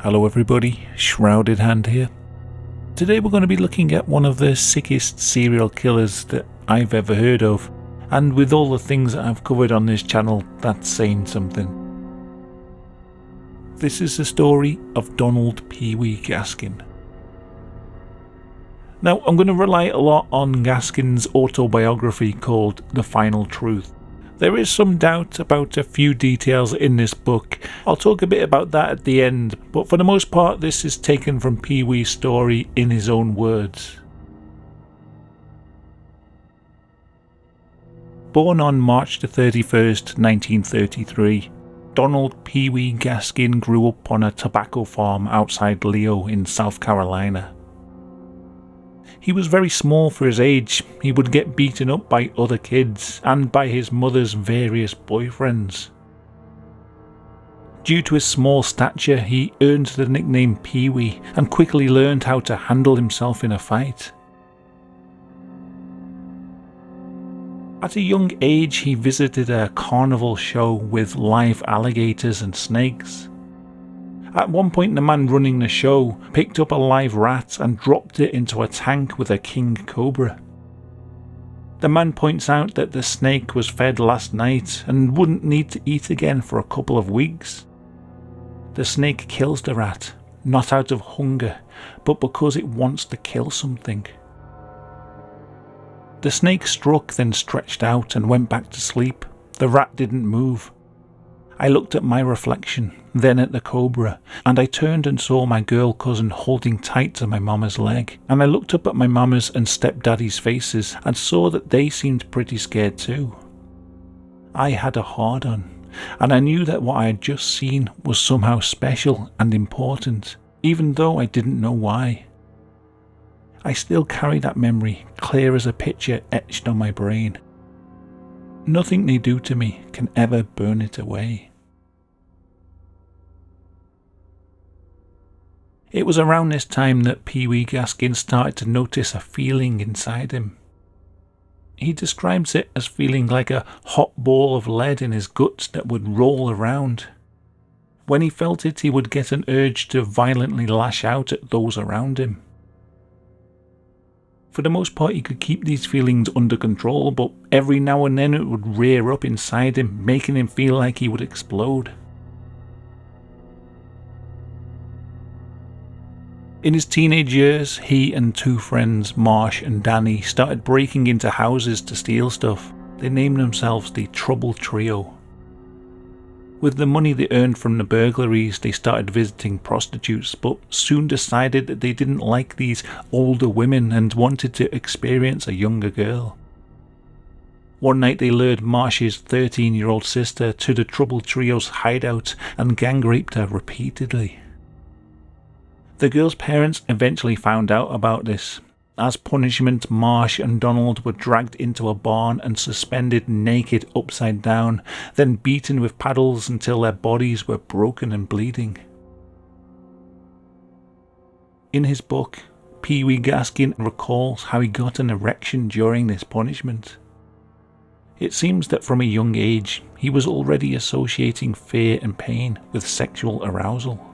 Hello everybody, Shrouded Hand here. Today we're going to be looking at one of the sickest serial killers that I've ever heard of, and with all the things that I've covered on this channel, that's saying something. This is the story of Donald Pee Wee Gaskin. Now I'm going to rely a lot on Gaskins' autobiography called The Final Truth. There is some doubt about a few details in this book. I'll talk a bit about that at the end, but for the most part this is taken from Pee Wee's story in his own words. Born on March the 31st, 1933, Donald Pee Wee Gaskin grew up on a tobacco farm outside Leo in South Carolina. He was very small for his age. He would get beaten up by other kids and by his mother's various boyfriends. Due to his small stature, he earned the nickname Pee Wee and quickly learned how to handle himself in a fight. At a young age, he visited a carnival show with live alligators and snakes. At one point, the man running the show picked up a live rat and dropped it into a tank with a king cobra. The man points out that the snake was fed last night and wouldn't need to eat again for a couple of weeks. The snake kills the rat, not out of hunger, but because it wants to kill something. The snake struck, then stretched out and went back to sleep. The rat didn't move. I looked at my reflection, then at the cobra, and I turned and saw my girl cousin holding tight to my mama's leg, and I looked up at my mama's and stepdaddy's faces and saw that they seemed pretty scared too. I had a hard on, and I knew that what I had just seen was somehow special and important, even though I didn't know why. I still carry that memory clear as a picture etched on my brain. Nothing they do to me can ever burn it away. It was around this time that Pee Wee Gaskin started to notice a feeling inside him. He describes it as feeling like a hot ball of lead in his guts that would roll around. When he felt it, he would get an urge to violently lash out at those around him. For the most part, he could keep these feelings under control, but every now and then it would rear up inside him, making him feel like he would explode. In his teenage years, he and two friends, Marsh and Danny, started breaking into houses to steal stuff. They named themselves the Trouble Trio. With the money they earned from the burglaries, they started visiting prostitutes, but soon decided that they didn't like these older women and wanted to experience a younger girl. One night they lured Marsh's 13-year-old sister to the Trouble Trio's hideout and gang raped her repeatedly. The girl's parents eventually found out about this. As punishment, Marsh and Donald were dragged into a barn and suspended naked upside down, then beaten with paddles until their bodies were broken and bleeding. In his book, Pee Wee Gaskin recalls how he got an erection during this punishment. It seems that from a young age, he was already associating fear and pain with sexual arousal.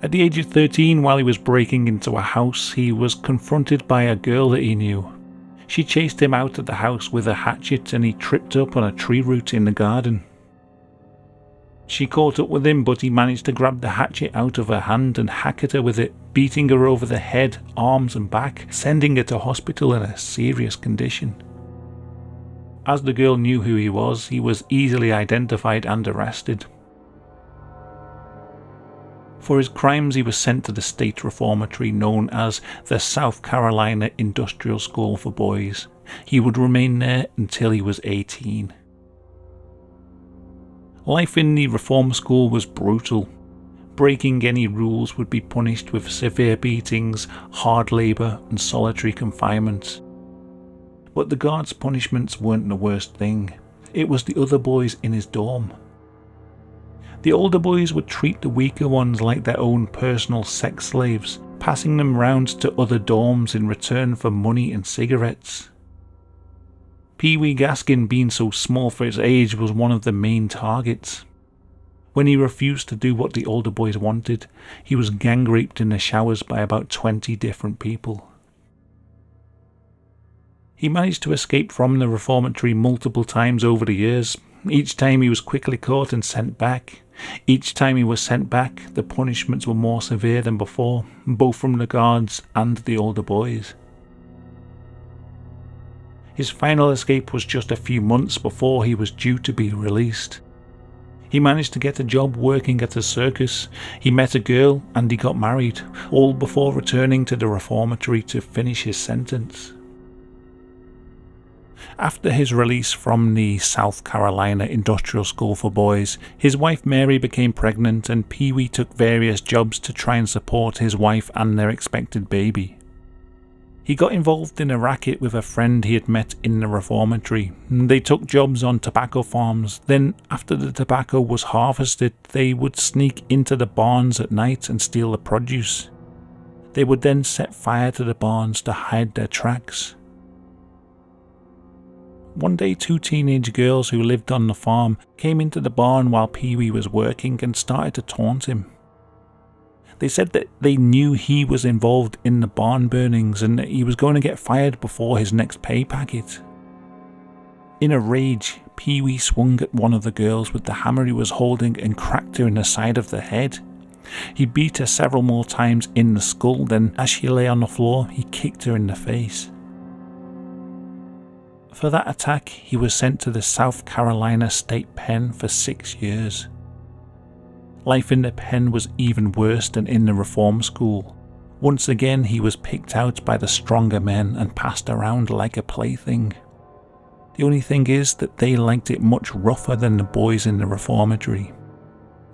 At the age of 13, while he was breaking into a house, he was confronted by a girl that he knew. She chased him out of the house with a hatchet and he tripped up on a tree root in the garden. She caught up with him, but he managed to grab the hatchet out of her hand and hack at her with it, beating her over the head, arms and back, sending her to hospital in a serious condition. As the girl knew who he was easily identified and arrested. For his crimes, he was sent to the state reformatory known as the South Carolina Industrial School for Boys. He would remain there until he was 18. Life in the reform school was brutal. Breaking any rules would be punished with severe beatings, hard labour and solitary confinement. But the guards' punishments weren't the worst thing. It was the other boys in his dorm. The older boys would treat the weaker ones like their own personal sex slaves, passing them round to other dorms in return for money and cigarettes. Pee Wee Gaskin, being so small for his age, was one of the main targets. When he refused to do what the older boys wanted, he was gang raped in the showers by about 20 different people. He managed to escape from the reformatory multiple times over the years. Each time he was quickly caught and sent back. Each time he was sent back, the punishments were more severe than before, both from the guards and the older boys. His final escape was just a few months before he was due to be released. He managed to get a job working at a circus, he met a girl and he got married, all before returning to the reformatory to finish his sentence. After his release from the South Carolina Industrial School for Boys, his wife Mary became pregnant and Pee-wee took various jobs to try and support his wife and their expected baby. He got involved in a racket with a friend he had met in the reformatory. They took jobs on tobacco farms. Then, after the tobacco was harvested, they would sneak into the barns at night and steal the produce. They would then set fire to the barns to hide their tracks. One day, 2 teenage girls who lived on the farm came into the barn while Pee-wee was working and started to taunt him. They said that they knew he was involved in the barn burnings and that he was going to get fired before his next pay packet. In a rage, Pee-wee swung at one of the girls with the hammer he was holding and cracked her in the side of the head. He beat her several more times in the skull, then as she lay on the floor, he kicked her in the face. For that attack, he was sent to the South Carolina State Pen for 6 years. Life in the pen was even worse than in the reform school. Once again, he was picked out by the stronger men and passed around like a plaything. The only thing is that they liked it much rougher than the boys in the reformatory.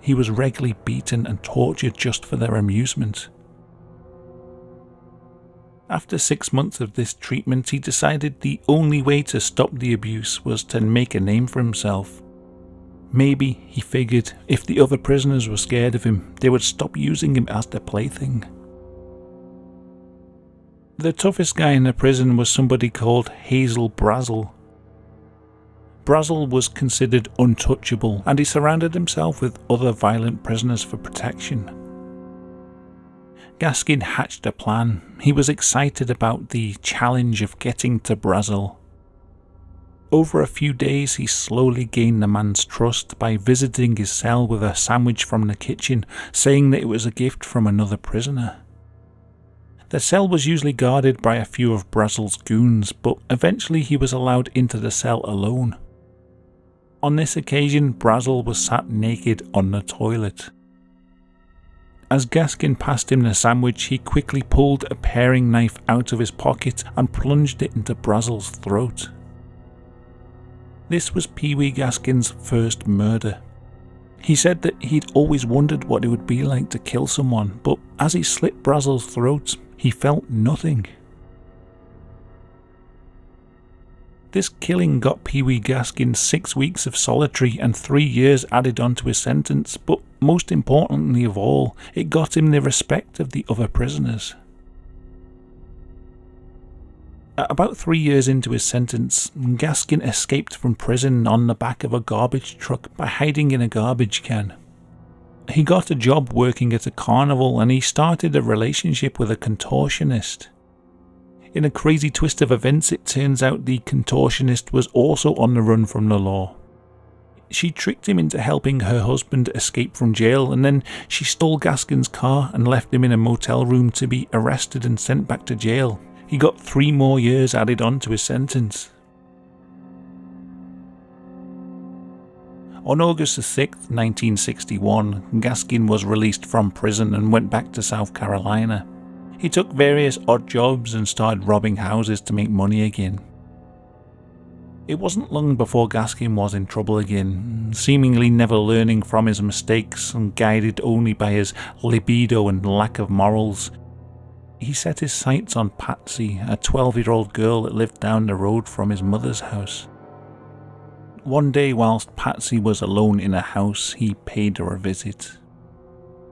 He was regularly beaten and tortured just for their amusement. After 6 months of this treatment, he decided the only way to stop the abuse was to make a name for himself. Maybe, he figured, if the other prisoners were scared of him, they would stop using him as their plaything. The toughest guy in the prison was somebody called Hazel Brazel. Brazel was considered untouchable, and he surrounded himself with other violent prisoners for protection. Gaskins hatched a plan. He was excited about the challenge of getting to Brazel. Over a few days, he slowly gained the man's trust by visiting his cell with a sandwich from the kitchen, saying that it was a gift from another prisoner. The cell was usually guarded by a few of Brazel's goons, but eventually he was allowed into the cell alone. On this occasion, Brazel was sat naked on the toilet. As Gaskins passed him the sandwich, he quickly pulled a paring knife out of his pocket and plunged it into Brazel's throat. This was Pee-wee Gaskins' first murder. He said that he'd always wondered what it would be like to kill someone, but as he slit Brazel's throat, he felt nothing. This killing got Pee-wee Gaskins 6 weeks of solitary and 3 years added onto his sentence, but most importantly of all, it got him the respect of the other prisoners. About 3 years into his sentence, Gaskins escaped from prison on the back of a garbage truck by hiding in a garbage can. He got a job working at a carnival and he started a relationship with a contortionist. In a crazy twist of events, it turns out the contortionist was also on the run from the law. She tricked him into helping her husband escape from jail, and then she stole Gaskins' car and left him in a motel room to be arrested and sent back to jail. He got 3 more years added on to his sentence. On August 6, 1961, Gaskins was released from prison and went back to South Carolina. He took various odd jobs and started robbing houses to make money again. It wasn't long before Gaskins was in trouble again, seemingly never learning from his mistakes and guided only by his libido and lack of morals. He set his sights on Patsy, a 12-year-old girl that lived down the road from his mother's house. One day, whilst Patsy was alone in a house, he paid her a visit.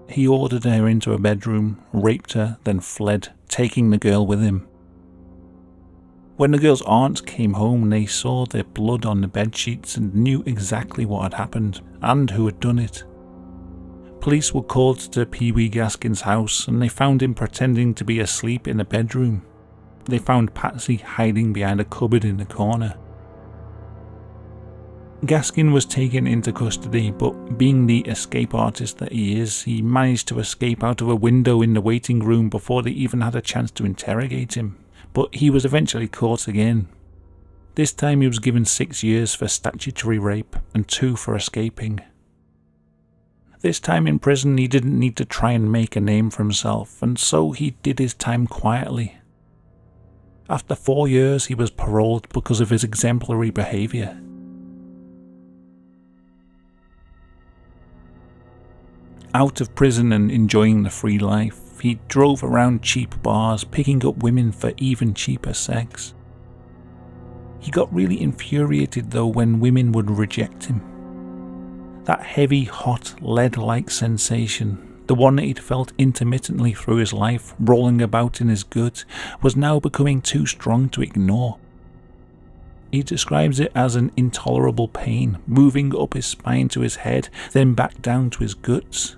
He ordered her into a bedroom, raped her, then fled, taking the girl with him. When the girl's aunt came home, they saw the blood on the bedsheets and knew exactly what had happened and who had done it. Police were called to Pee Wee Gaskins' house and they found him pretending to be asleep in a bedroom. They found Patsy hiding behind a cupboard in the corner. Gaskin was taken into custody, but being the escape artist that he is, he managed to escape out of a window in the waiting room before they even had a chance to interrogate him. But he was eventually caught again. This time he was given 6 years for statutory rape and 2 for escaping. This time in prison he didn't need to try and make a name for himself, and so he did his time quietly. After 4 years he was paroled because of his exemplary behaviour. Out of prison and enjoying the free life, he drove around cheap bars, picking up women for even cheaper sex. He got really infuriated though when women would reject him. That heavy, hot, lead-like sensation, the one that he'd felt intermittently through his life, rolling about in his gut, was now becoming too strong to ignore. He describes it as an intolerable pain, moving up his spine to his head, then back down to his guts.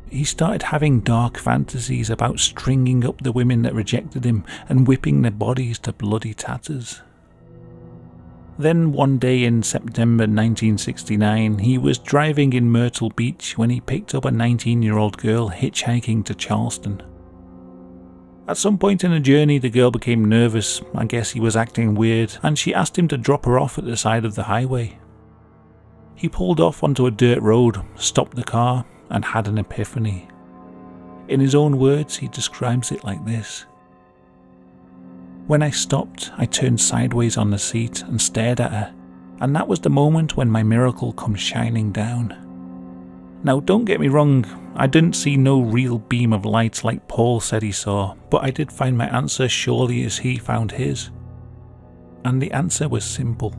He started having dark fantasies about stringing up the women that rejected him and whipping their bodies to bloody tatters. Then one day in September 1969, he was driving in Myrtle Beach when he picked up a 19-year-old girl hitchhiking to Charleston. At some point in the journey, the girl became nervous. I guess he was acting weird, and she asked him to drop her off at the side of the highway. He pulled off onto a dirt road, stopped the car, and had an epiphany. In his own words, he describes it like this. When I stopped, I turned sideways on the seat and stared at her, and that was the moment when my miracle comes shining down. Now don't get me wrong, I didn't see no real beam of light like Paul said he saw, but I did find my answer surely as he found his. And the answer was simple.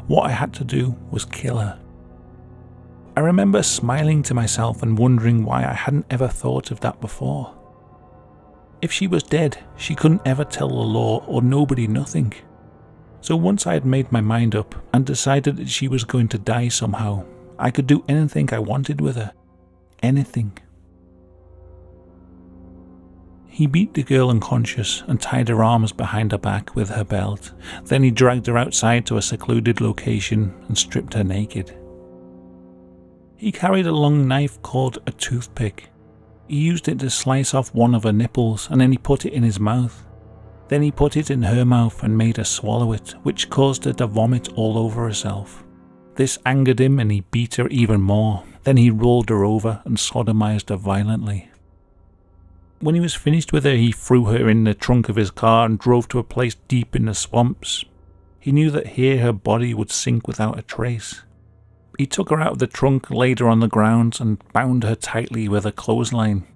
What I had to do was kill her. I remember smiling to myself and wondering why I hadn't ever thought of that before. If she was dead, she couldn't ever tell the law or nobody nothing. So once I had made my mind up and decided that she was going to die somehow, I could do anything I wanted with her. Anything. He beat the girl unconscious and tied her arms behind her back with her belt. Then he dragged her outside to a secluded location and stripped her naked. He carried a long knife called a toothpick. He used it to slice off one of her nipples and then he put it in his mouth. Then he put it in her mouth and made her swallow it, which caused her to vomit all over herself. This angered him and he beat her even more. Then he rolled her over and sodomized her violently. When he was finished with her, he threw her in the trunk of his car and drove to a place deep in the swamps. He knew that here her body would sink without a trace. He took her out of the trunk, laid her on the ground and bound her tightly with a clothesline.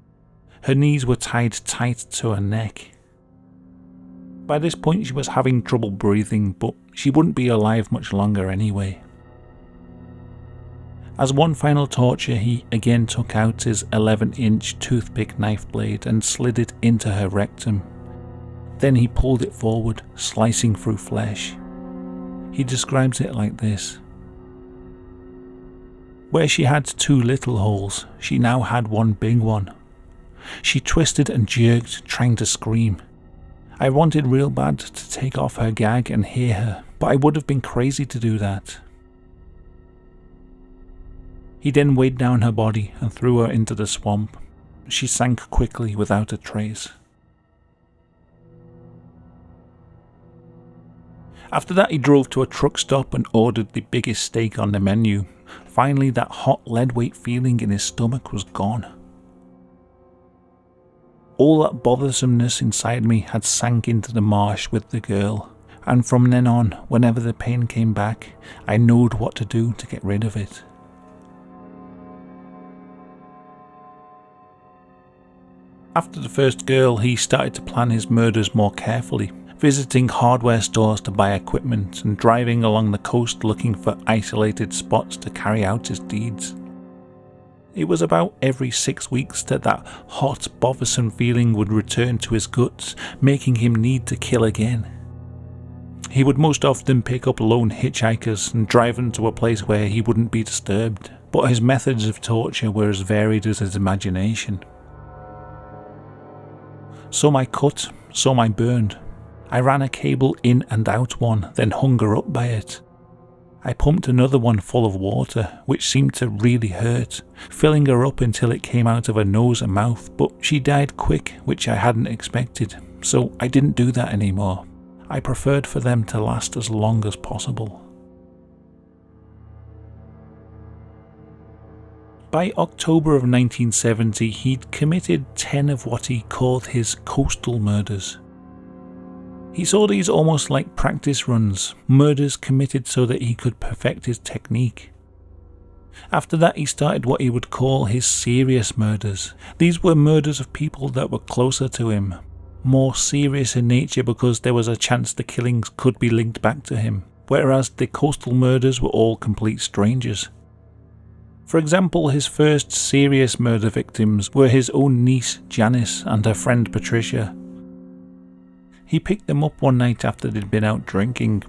Her knees were tied tight to her neck. By this point she was having trouble breathing, but she wouldn't be alive much longer anyway. As one final torture, he again took out his 11-inch toothpick knife blade and slid it into her rectum. Then he pulled it forward, slicing through flesh. He describes it like this. Where she had 2 little holes, she now had one big one. She twisted and jerked, trying to scream. I wanted real bad to take off her gag and hear her, but I would have been crazy to do that. He then weighed down her body and threw her into the swamp. She sank quickly without a trace. After that he drove to a truck stop and ordered the biggest steak on the menu. Finally that hot lead-weight feeling in his stomach was gone. All that bothersomeness inside me had sank into the marsh with the girl, and from then on, whenever the pain came back, I knowed what to do to get rid of it. After the first girl, he started to plan his murders more carefully, visiting hardware stores to buy equipment and driving along the coast looking for isolated spots to carry out his deeds. It was about every 6 weeks that hot, bothersome feeling would return to his guts, making him need to kill again. He would most often pick up lone hitchhikers and drive them to a place where he wouldn't be disturbed, but his methods of torture were as varied as his imagination. Some I cut, some I burned. I ran a cable in and out one, then hung her up by it. I pumped another one full of water, which seemed to really hurt, filling her up until it came out of her nose and mouth, but she died quick, which I hadn't expected, so I didn't do that anymore. I preferred for them to last as long as possible. By October of 1970, he'd committed 10 of what he called his coastal murders. He saw these almost like practice runs, murders committed so that he could perfect his technique. After that, he started what he would call his serious murders. These were murders of people that were closer to him, more serious in nature because there was a chance the killings could be linked back to him, whereas the coastal murders were all complete strangers. For example, his first serious murder victims were his own niece Janice and her friend Patricia. He picked them up one night after they'd been out drinking.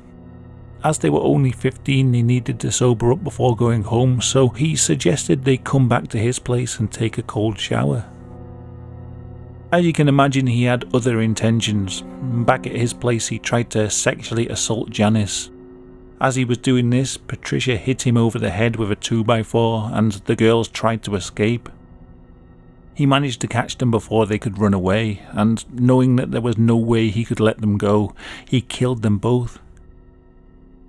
As they were only 15, they needed to sober up before going home, so he suggested they come back to his place and take a cold shower. As you can imagine, he had other intentions. Back at his place, he tried to sexually assault Janice. As he was doing this, Patricia hit him over the head with a 2x4 and the girls tried to escape. He managed to catch them before they could run away, and knowing that there was no way he could let them go, he killed them both.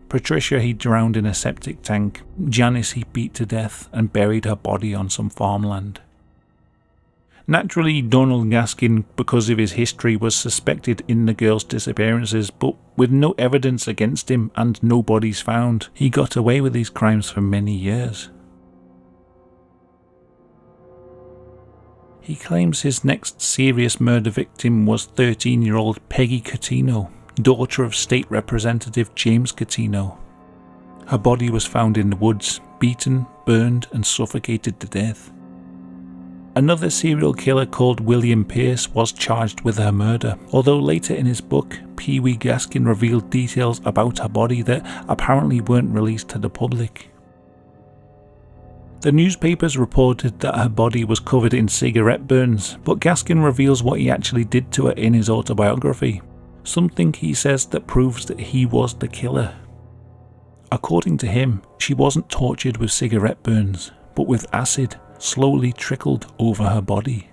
Patricia he drowned in a septic tank. Janice he beat to death and buried her body on some farmland. Naturally, Donald Gaskin, because of his history, was suspected in the girls' disappearances, but with no evidence against him and no bodies found, he got away with these crimes for many years. He claims his next serious murder victim was 13-year-old Peggy Catino, daughter of State Representative James Catino. Her body was found in the woods, beaten, burned and suffocated to death. Another serial killer called William Pierce was charged with her murder, although later in his book, Pee Wee Gaskin revealed details about her body that apparently weren't released to the public. The newspapers reported that her body was covered in cigarette burns, but Gaskin reveals what he actually did to her in his autobiography, something he says that proves that he was the killer. According to him, she wasn't tortured with cigarette burns, but with acid slowly trickled over her body.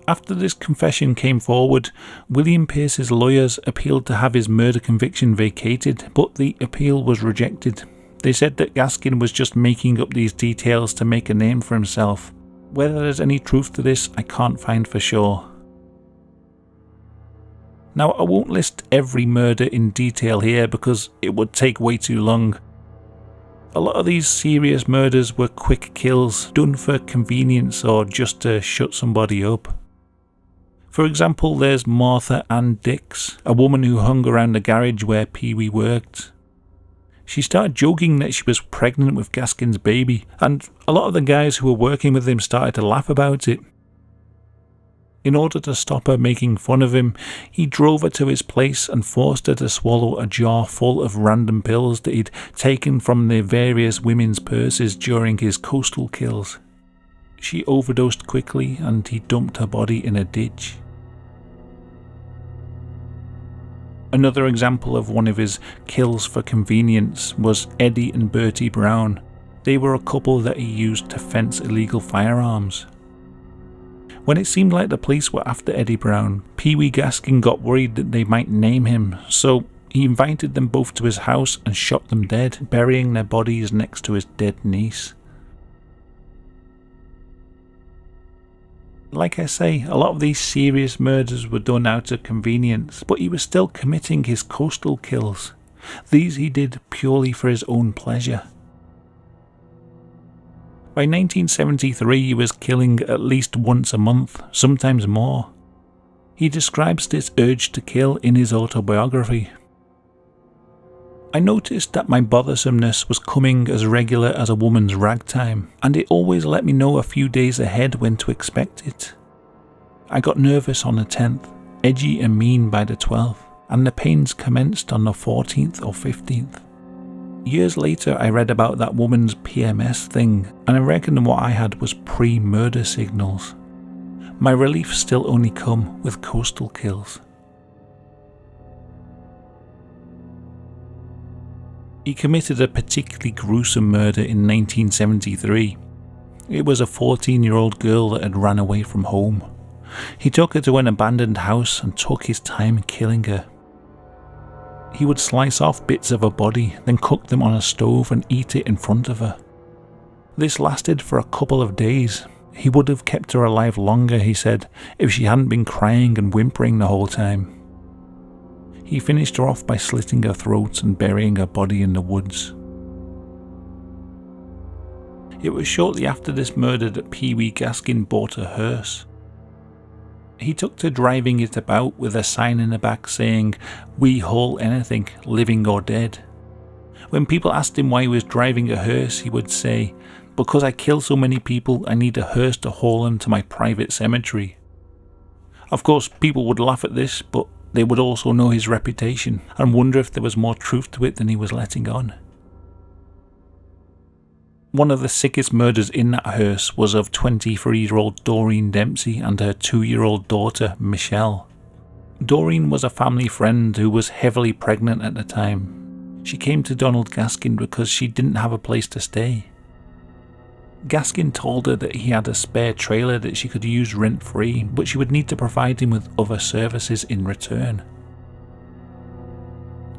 After this confession came forward, William Pierce's lawyers appealed to have his murder conviction vacated, but the appeal was rejected. They said that Gaskin was just making up these details to make a name for himself. Whether there's any truth to this, I can't find for sure. Now, I won't list every murder in detail here because it would take way too long. A lot of these serious murders were quick kills, done for convenience or just to shut somebody up. For example, there's Martha Ann Dix, a woman who hung around the garage where Pee Wee worked. She started joking that she was pregnant with Gaskin's baby, and a lot of the guys who were working with him started to laugh about it. In order to stop her making fun of him, he drove her to his place and forced her to swallow a jar full of random pills that he'd taken from the various women's purses during his coastal kills. She overdosed quickly and he dumped her body in a ditch. Another example of one of his kills for convenience was Eddie and Bertie Brown. They were a couple that he used to fence illegal firearms. When it seemed like the police were after Eddie Brown, Pee Wee Gaskin got worried that they might name him, so he invited them both to his house and shot them dead, burying their bodies next to his dead niece. Like I say, a lot of these serious murders were done out of convenience, but he was still committing his coastal kills. These he did purely for his own pleasure. By 1973, he was killing at least once a month, sometimes more. He describes this urge to kill in his autobiography. I noticed that my bothersomeness was coming as regular as a woman's ragtime, and it always let me know a few days ahead when to expect it. I got nervous on the 10th, edgy and mean by the 12th, and the pains commenced on the 14th or 15th. Years later, I read about that woman's PMS thing, and I reckon what I had was pre-murder signals. My relief still only come with coastal kills. He committed a particularly gruesome murder in 1973. It was a 14-year-old girl that had ran away from home. He took her to an abandoned house and took his time killing her. He would slice off bits of her body, then cook them on a stove and eat it in front of her. This lasted for a couple of days. He would have kept her alive longer, he said, if she hadn't been crying and whimpering the whole time. He finished her off by slitting her throat and burying her body in the woods. It was shortly after this murder that Pee Wee Gaskin bought a hearse. He took to driving it about with a sign in the back saying, "We haul anything, living or dead." When people asked him why he was driving a hearse, he would say, "Because I kill so many people, I need a hearse to haul them to my private cemetery." Of course, people would laugh at this, but they would also know his reputation and wonder if there was more truth to it than he was letting on. One of the sickest murders in that hearse was of 23-year-old Doreen Dempsey and her 2-year-old daughter, Michelle. Doreen was a family friend who was heavily pregnant at the time. She came to Donald Gaskin because she didn't have a place to stay. Gaskin told her that he had a spare trailer that she could use rent-free, but she would need to provide him with other services in return.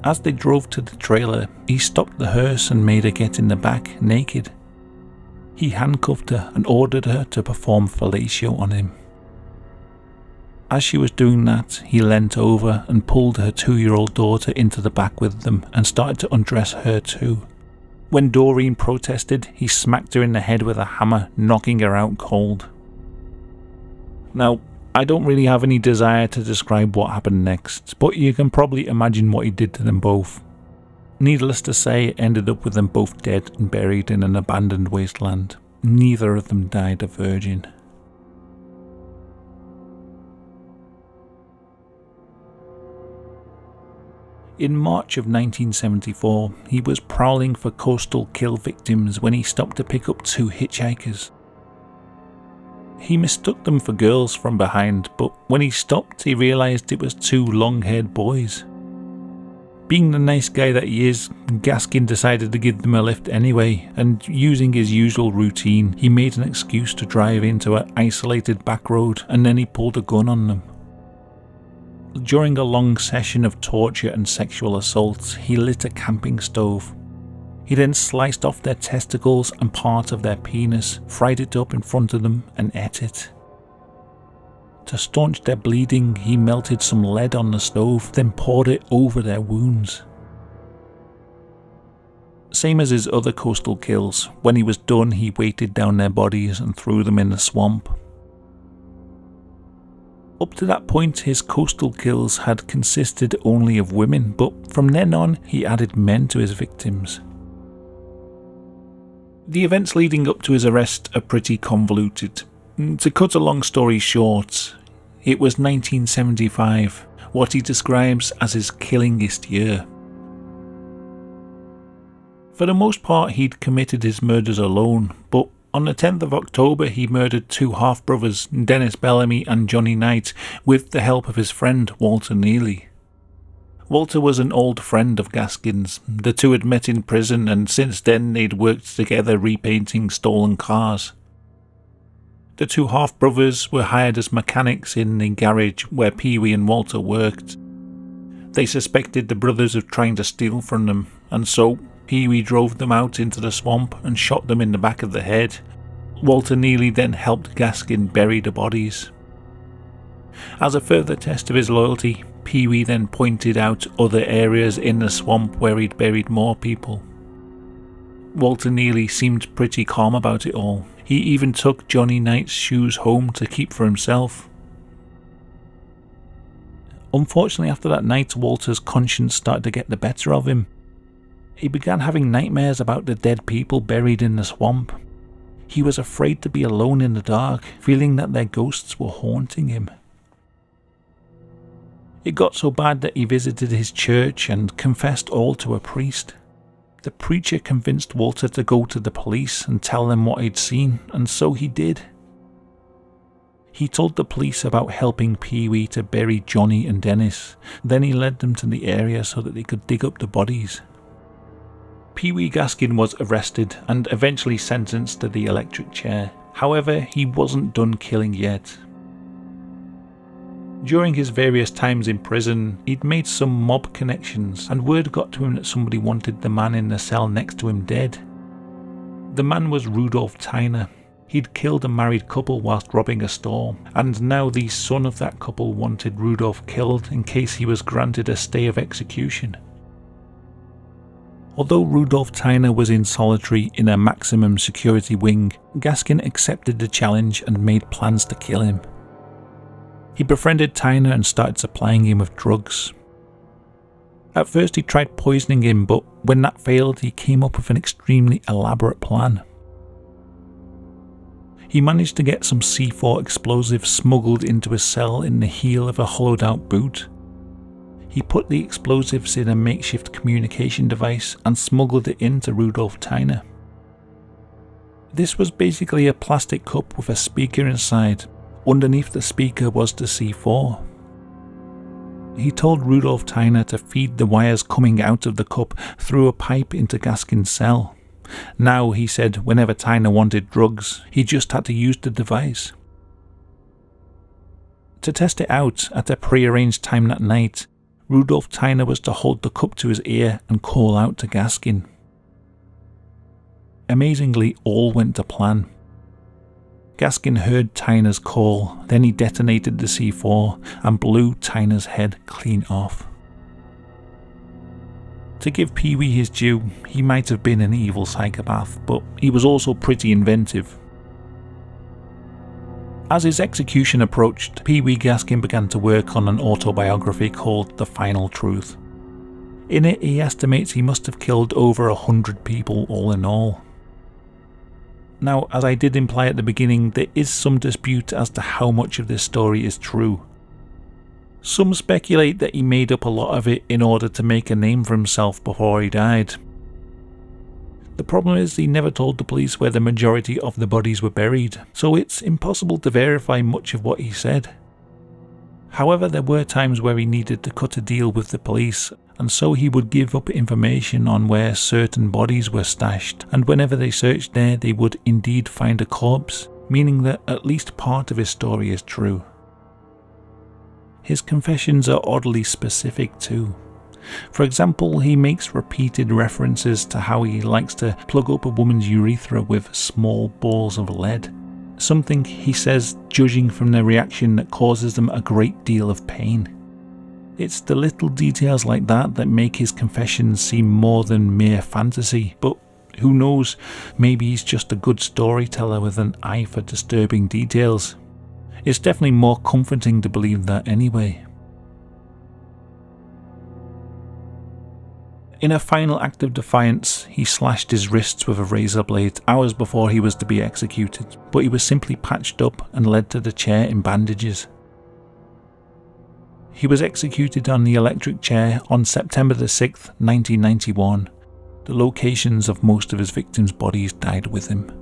As they drove to the trailer, he stopped the hearse and made her get in the back naked. He handcuffed her and ordered her to perform fellatio on him. As she was doing that, he leant over and pulled her 2-year-old daughter into the back with them and started to undress her too. When Doreen protested, he smacked her in the head with a hammer, knocking her out cold. Now, I don't really have any desire to describe what happened next, but you can probably imagine what he did to them both. Needless to say, it ended up with them both dead and buried in an abandoned wasteland. Neither of them died a virgin. In March of 1974, he was prowling for coastal kill victims when he stopped to pick up 2 hitchhikers. He mistook them for girls from behind, but when he stopped, he realised it was 2 long-haired boys. Being the nice guy that he is, Gaskin decided to give them a lift anyway, and using his usual routine, he made an excuse to drive into an isolated back road, and then he pulled a gun on them. During a long session of torture and sexual assault, he lit a camping stove. He then sliced off their testicles and part of their penis, fried it up in front of them and ate it. To staunch their bleeding, he melted some lead on the stove, then poured it over their wounds. Same as his other coastal kills, when he was done he weighted down their bodies and threw them in the swamp. Up to that point, his coastal kills had consisted only of women, but from then on he added men to his victims. The events leading up to his arrest are pretty convoluted. To cut a long story short, it was 1975, what he describes as his killingest year. For the most part, he'd committed his murders alone, but on the 10th of October he murdered 2 half-brothers, Dennis Bellamy and Johnny Knight, with the help of his friend Walter Neely. Walter was an old friend of Gaskins. The two had met in prison, and since then they'd worked together repainting stolen cars. The 2 half-brothers were hired as mechanics in the garage where Pee Wee and Walter worked. They suspected the brothers of trying to steal from them, and so Pee Wee drove them out into the swamp and shot them in the back of the head. Walter Neely then helped Gaskin bury the bodies. As a further test of his loyalty, Pee Wee then pointed out other areas in the swamp where he'd buried more people. Walter Neely seemed pretty calm about it all. He even took Johnny Knight's shoes home to keep for himself. Unfortunately, after that night, Walter's conscience started to get the better of him. He began having nightmares about the dead people buried in the swamp. He was afraid to be alone in the dark, feeling that their ghosts were haunting him. It got so bad that he visited his church and confessed all to a priest. The preacher convinced Walter to go to the police and tell them what he'd seen, and so he did. He told the police about helping Pee-wee to bury Johnny and Dennis. Then he led them to the area so that they could dig up the bodies. Pee-wee Gaskin was arrested and eventually sentenced to the electric chair. However, he wasn't done killing yet. During his various times in prison, he'd made some mob connections, and word got to him that somebody wanted the man in the cell next to him dead. The man was Rudolf Tyner. He'd killed a married couple whilst robbing a store, and now the son of that couple wanted Rudolf killed in case he was granted a stay of execution. Although Rudolf Tyner was in solitary in a maximum security wing, Gaskin accepted the challenge and made plans to kill him. He befriended Tyner and started supplying him with drugs. At first he tried poisoning him, but when that failed he came up with an extremely elaborate plan. He managed to get some C4 explosives smuggled into a cell in the heel of a hollowed out boot. He put the explosives in a makeshift communication device and smuggled it into Rudolf Tyner. This was basically a plastic cup with a speaker inside. Underneath the speaker was the C4. He told Rudolf Tyner to feed the wires coming out of the cup through a pipe into Gaskin's cell. Now, he said, whenever Tyner wanted drugs, he just had to use the device. To test it out at a pre-arranged time that night, Rudolf Tyner was to hold the cup to his ear and call out to Gaskin. Amazingly, all went to plan. Gaskin heard Tyner's call, then he detonated the C4 and blew Tyner's head clean off. To give Pee-wee his due, he might have been an evil psychopath, but he was also pretty inventive. As his execution approached, Pee-wee Gaskin began to work on an autobiography called The Final Truth. In it, he estimates he must have killed over 100 people all in all. Now, as I did imply at the beginning, there is some dispute as to how much of this story is true. Some speculate that he made up a lot of it in order to make a name for himself before he died. The problem is he never told the police where the majority of the bodies were buried, so it's impossible to verify much of what he said. However, there were times where he needed to cut a deal with the police, and so he would give up information on where certain bodies were stashed, and whenever they searched there they would indeed find a corpse, meaning that at least part of his story is true. His confessions are oddly specific too. For example, he makes repeated references to how he likes to plug up a woman's urethra with small balls of lead, something he says, judging from their reaction, that causes them a great deal of pain. It's the little details like that that make his confessions seem more than mere fantasy, but who knows, maybe he's just a good storyteller with an eye for disturbing details. It's definitely more comforting to believe that anyway. In a final act of defiance, he slashed his wrists with a razor blade hours before he was to be executed, but he was simply patched up and led to the chair in bandages. He was executed on the electric chair on September the 6th, 1991. The locations of most of his victims' bodies died with him.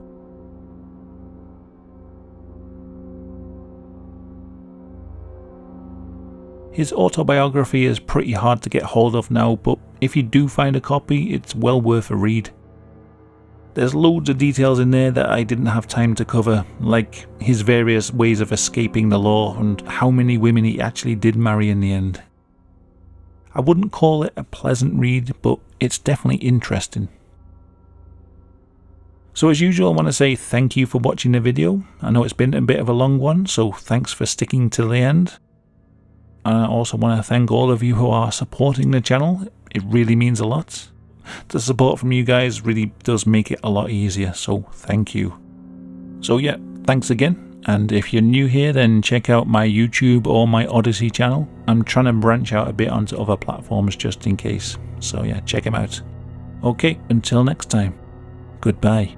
His autobiography is pretty hard to get hold of now, but if you do find a copy, it's well worth a read. There's loads of details in there that I didn't have time to cover, like his various ways of escaping the law and how many women he actually did marry in the end. I wouldn't call it a pleasant read, but it's definitely interesting. So as usual, I want to say thank you for watching the video. I know it's been a bit of a long one, so thanks for sticking till the end. And I also want to thank all of you who are supporting the channel. It really means a lot. The support from you guys really does make it a lot easier, so thank you. So yeah, thanks again, and if you're new here then check out my YouTube or my Odyssey channel. I'm trying to branch out a bit onto other platforms just in case, so yeah, check them out. Okay, until next time, goodbye.